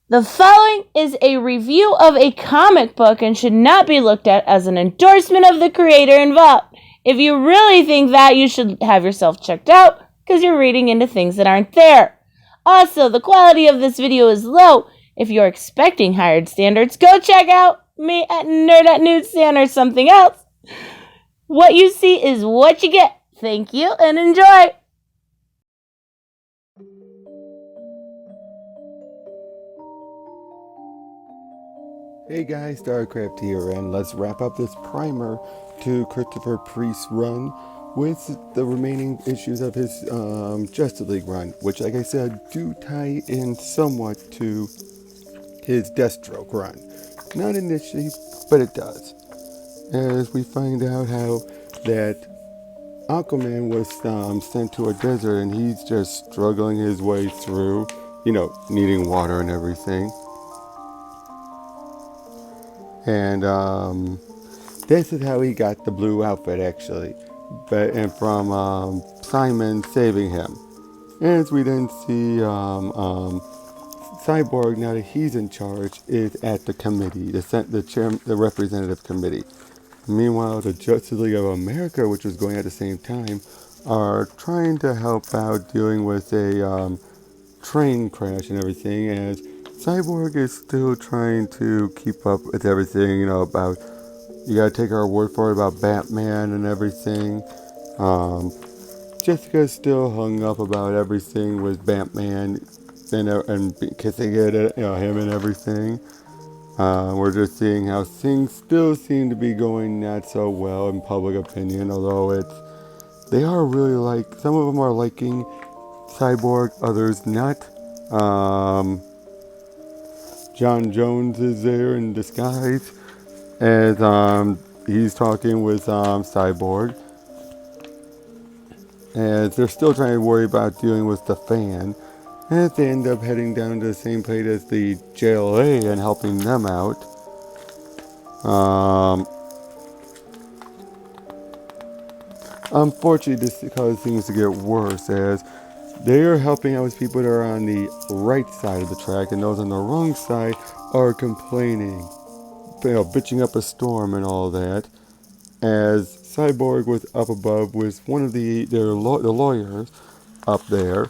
The following is a review of a comic book and should not be looked at as an endorsement of the creator involved. If you really think that, you should have yourself checked out because you're reading into things that aren't there. Also, the quality of this video is low. If you're expecting higher standards, go check out me at Nerd@Newsstand or something else. What you see is what you get. Thank you and enjoy. Hey guys, StarCraft here, and let's wrap up this primer to Christopher Priest's run with the remaining issues of his Justice League run, which, like I said, do tie in somewhat to his Deathstroke run. Not initially, but it does. As we find out how that Aquaman was sent to a desert and he's just struggling his way through, needing water and everything. And this is how he got the blue outfit, actually, and from Simon saving him. As we then see Cyborg, now that he's in charge, is at the committee, the representative committee. Meanwhile, the Justice League of America, which was going at the same time, are trying to help out dealing with a train crash and everything, as Cyborg is still trying to keep up with everything, about, you gotta take our word for it about Batman and everything. Jessica's still hung up about everything with Batman and kissing it at him and everything. We're just seeing how things still seem to be going not so well in public opinion, although they are really some of them are liking Cyborg, others not. John Jones is there in disguise as he's talking with Cyborg, as they're still trying to worry about dealing with the fan, and they end up heading down to the same place as the JLA and helping them out. Unfortunately, this causes things to get worse, as they are helping out with people that are on the right side of the track, and those on the wrong side are complaining, bitching up a storm and all that. As Cyborg was up above with one of the lawyers up there,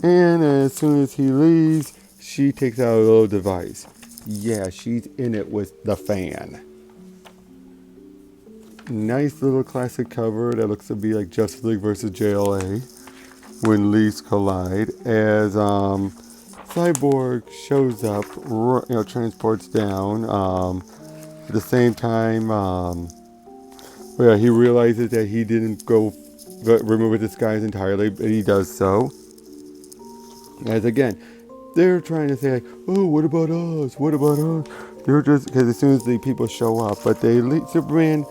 and as soon as he leaves, she takes out a little device. Yeah, she's in it with the fan. Nice little classic cover that looks to be like Justice League versus JLA when leaves collide, as Cyborg shows up, transports down. At the same time, he realizes that he didn't remove his disguise entirely, but he does so. As again, they're trying to say, oh, what about us? What about us? They're just, because as soon as the people show up, but Superman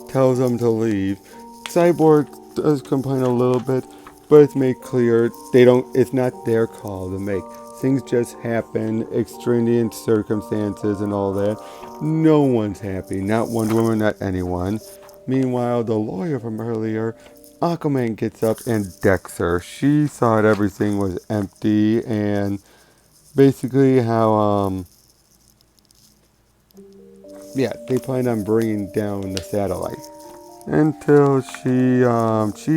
tells them to leave. Cyborg does complain a little bit, but it's made clear it's not their call to make. Things just happen, extraneous circumstances and all that. No one's happy, not Wonder Woman, not anyone. Meanwhile, the lawyer from earlier, Aquaman, gets up and decks her. She thought everything was empty, and basically how, they planned on bringing down the satellite. Until she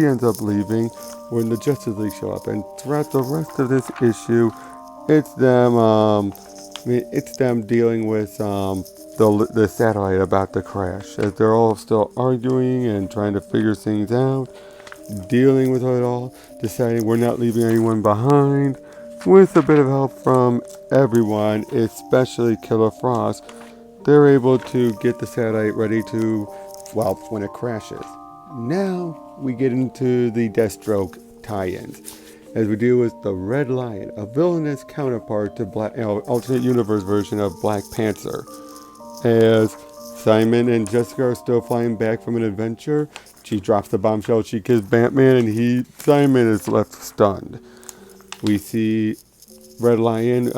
ends up leaving when the Justice League show up. And throughout the rest of this issue, it's them dealing with the satellite about the crash, as they're all still arguing and trying to figure things out, dealing with it all, deciding we're not leaving anyone behind, with a bit of help from everyone, especially Killer Frost. They're able to get the satellite ready to, when it crashes. Now we get into the Deathstroke tie-ins, as we deal with the Red Lion, a villainous counterpart to alternate universe version of Black Panther. As Simon and Jessica are still flying back from an adventure, she drops the bombshell, she kills Batman, and Simon is left stunned. We see Red Lion,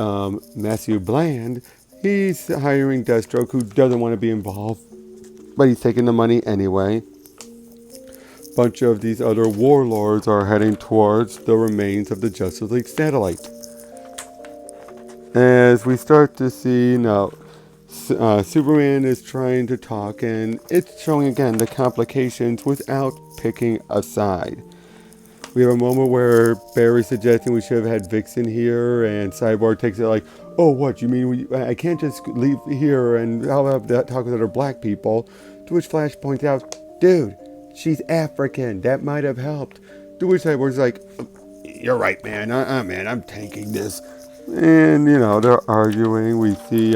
Matthew Bland. He's hiring Deathstroke, who doesn't want to be involved, but he's taking the money anyway. Bunch of these other warlords are heading towards the remains of the Justice League satellite. As we start to see now, Superman is trying to talk, and it's showing again the complications without picking a side. We have a moment where Barry's suggesting we should have had Vixen here, and Cyborg takes it like, "Oh, what? You mean I can't just leave here and how about that talk with other black people?" To which Flash points out, "Dude, she's African. That might have helped." To which Cyborg's like, "You're right, man. Man, I'm tanking this." And they're arguing. We see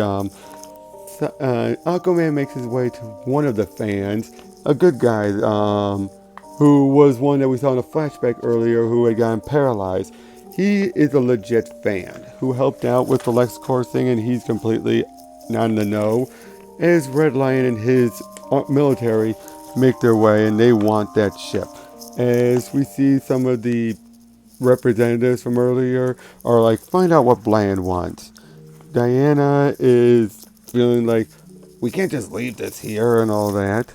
Aquaman makes his way to one of the fans, a good guy, who was one that we saw in a flashback earlier who had gotten paralyzed. He is a legit fan who helped out with the LexCorp thing, and he's completely not in the know. As Red Lion and his military make their way, and they want that ship. As we see some of the representatives from earlier are like, find out what Bland wants. Diana is feeling like, we can't just leave this here and all that.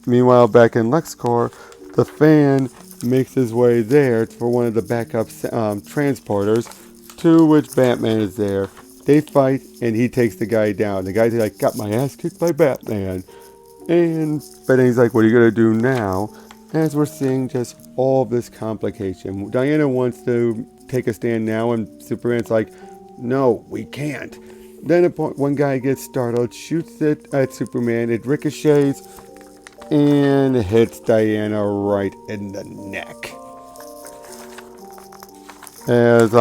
Meanwhile, back in LexCorp, the fan makes his way there for one of the backup transporters, to which Batman is there. They fight, and he takes the guy down. The guy's like, got my ass kicked by Batman. And Batman's like, what are you going to do now? As we're seeing just all of this complication. Diana wants to take a stand now, and Superman's like, no, we can't. Then one guy gets startled, shoots it at Superman, it ricochets, and hits Diana right in the neck. As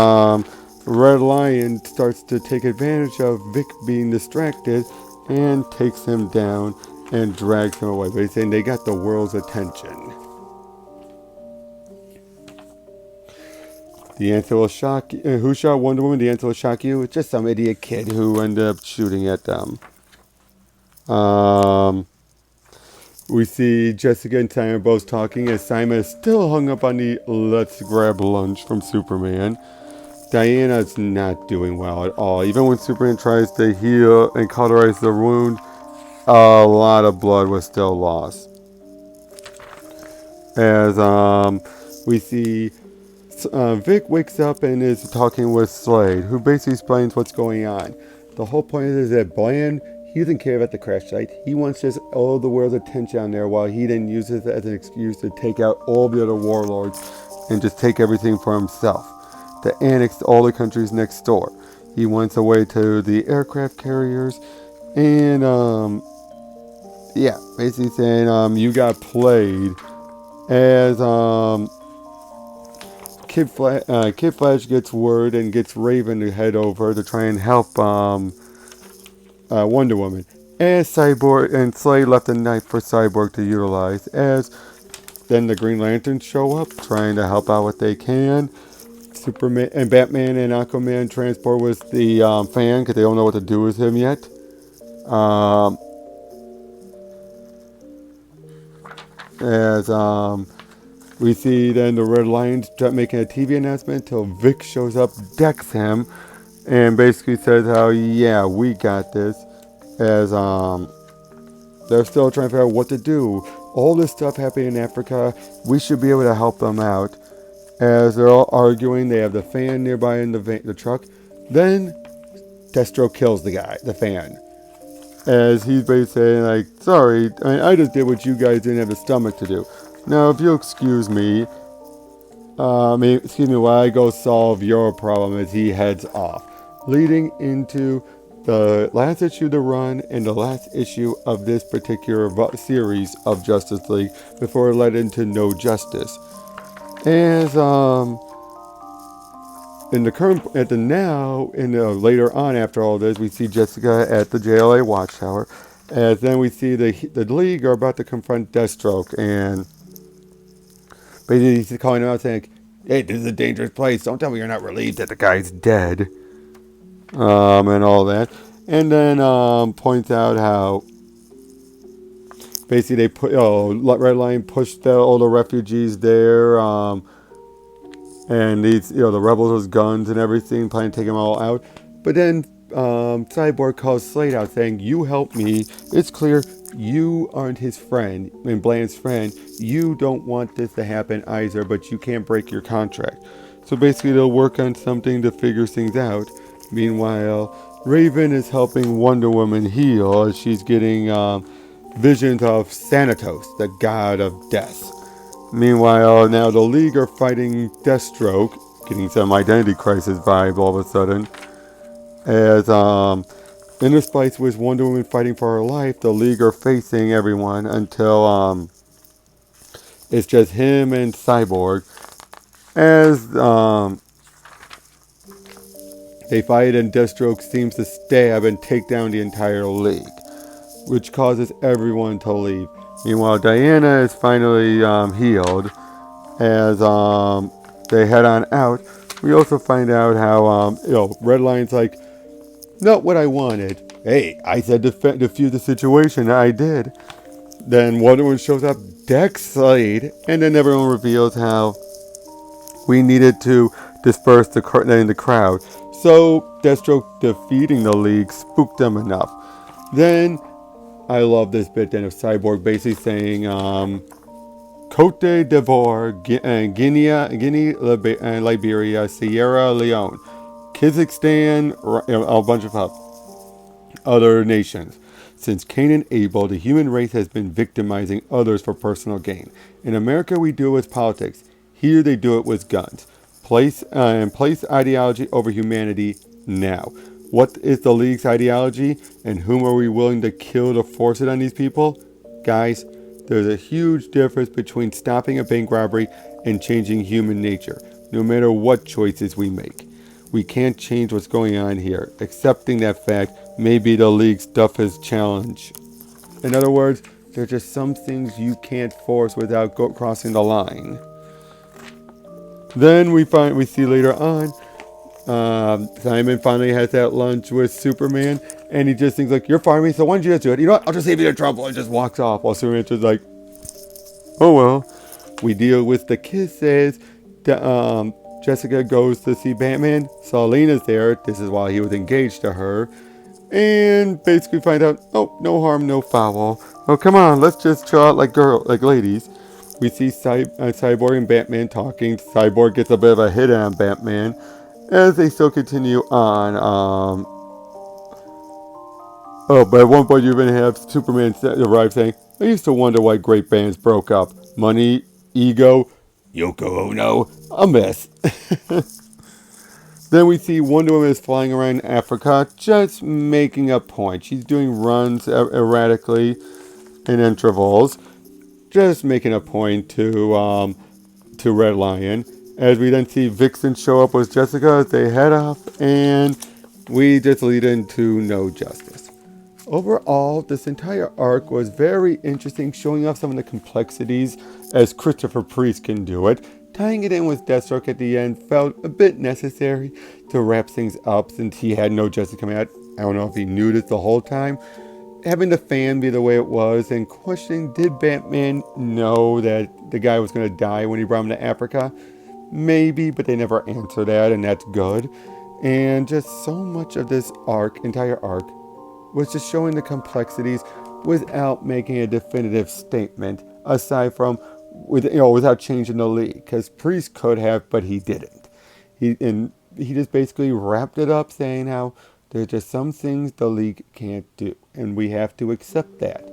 Red Lion starts to take advantage of Vic being distracted and takes him down and drags him away. But he's saying they got the world's attention. The answer will shock you. Who shot Wonder Woman? The answer will shock you. It's just some idiot kid who ended up shooting at them. We see Jessica and Simon both talking as Simon is still hung up on the let's grab lunch from Superman. Diana's not doing well at all. Even when Superman tries to heal and cauterize the wound, a lot of blood was still lost. As we see Vic wakes up and is talking with Slade, who basically explains what's going on. The whole point is that Bland, he doesn't care about the crash site. He wants just all the world's attention on there, while he then uses it as an excuse to take out all the other warlords and just take everything for himself, to annex all the countries next door. He wants a way to the aircraft carriers, and basically saying you got played. As Kid Flash gets word and gets Raven to head over to try and help Wonder Woman. As Cyborg and Slade left a knife for Cyborg to utilize. As then the Green Lanterns show up, trying to help out what they can. Superman and Batman and Aquaman transport with the fan because they don't know what to do with him yet. As we see then the Red Lions making a TV announcement until Vic shows up, decks him, and basically says how, yeah, we got this. As they're still trying to figure out what to do. All this stuff happening in Africa, we should be able to help them out. As they're all arguing, they have the fan nearby in the truck. Then Deathstroke kills the fan. As he's basically saying, like, sorry, I just did what you guys didn't have the stomach to do. Now, if you'll excuse me while I go solve your problem, as he heads off. Leading into the last issue to run and the last issue of this particular series of Justice League before it led into No Justice. As later on after all this, we see Jessica at the JLA Watchtower. As then we see the League are about to confront Deathstroke, and basically he's calling him out saying, hey, this is a dangerous place. Don't tell me you're not relieved that the guy's dead. And all that. And then points out how basically they put Red Lion pushed all the refugees there, and these the rebels with guns and everything, planning to take them all out. But then Cyborg calls Slade out saying, you help me. It's clear you aren't his friend and Bland's friend. You don't want this to happen either, but you can't break your contract. So basically, they'll work on something to figure things out. Meanwhile, Raven is helping Wonder Woman heal as she's getting visions of Thanatos, the god of death. Meanwhile, now the League are fighting Deathstroke, getting some identity crisis vibe all of a sudden. As in this fight with Wonder Woman fighting for her life, the League are facing everyone until it's just him and Cyborg. As they fight and Deathstroke seems to stab and take down the entire League, which causes everyone to leave. Meanwhile, Diana is finally healed. As they head on out, we also find out how Red Lion's like, not what I wanted. Hey, I said defuse the situation. I did. Then Wonder Woman shows up, decks Slade, and then everyone reveals how we needed to disperse the crowd. So Deathstroke defeating the League spooked them enough. Then I love this bit then of Cyborg basically saying Cote d'Ivoire, Guinea, Liberia, Sierra Leone, Kazakhstan, a bunch of other nations. Since Cain and Abel, the human race has been victimizing others for personal gain. In America, we do it with politics. Here, they do it with guns. Place ideology over humanity now. What is the League's ideology, and whom are we willing to kill to force it on these people? Guys, there's a huge difference between stopping a bank robbery and changing human nature, no matter what choices we make. We can't change what's going on here. Accepting that fact may be the League's toughest challenge. In other words, there's just some things you can't force without crossing the line. Then we see later on, Simon finally has that lunch with Superman, and he just thinks like, "You're firing me, so why don't you just do it? You know what? I'll just save you the trouble," and just walks off. While Superman's just like, "Oh well." We deal with the kisses. Jessica goes to see Batman. Selena's there. This is while he was engaged to her. And basically find out, oh, no harm, no foul. Oh, come on, let's just chill out like ladies. We see Cyborg and Batman talking. Cyborg gets a bit of a hit on Batman as they still continue on. But at one point you even have Superman arrive saying, "I used to wonder why great bands broke up. Money, ego, Yoko Ono, a mess." Then we see Wonder Woman is flying around Africa, just making a point. She's doing runs erratically in intervals, just making a point to Red Lion. As we then see Vixen show up with Jessica as they head off, and we just lead into No Justice. Overall, this entire arc was very interesting, showing off some of the complexities as Christopher Priest can do it. Tying it in with Deathstroke at the end felt a bit necessary to wrap things up since he had No Justice coming out. I don't know if he knew this the whole time. Having the fan be the way it was and questioning, did Batman know that the guy was going to die when he brought him to Africa? Maybe, but they never answer that, and that's good. And just so much of this entire arc, was just showing the complexities without making a definitive statement, aside from without changing the League, because Priest could have, but he didn't. He just basically wrapped it up saying how there's just some things the League can't do, and we have to accept that.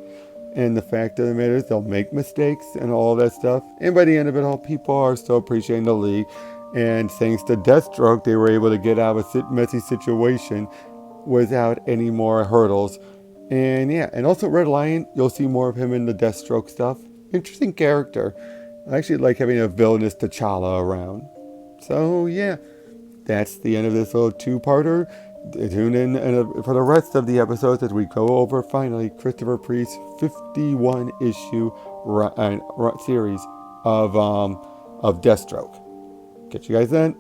And the fact of the matter is they'll make mistakes and all that stuff, and by the end of it all, people are still appreciating the League. And thanks to Deathstroke, they were able to get out of a messy situation without any more hurdles. And yeah, and also Red Lion, you'll see more of him in the Deathstroke stuff. Interesting character. I actually like having a villainous T'Challa around. So yeah, that's the end of this little two-parter. Tune in for the rest of the episodes as we go over finally Christopher Priest's 51 issue series of Deathstroke. Catch you guys then.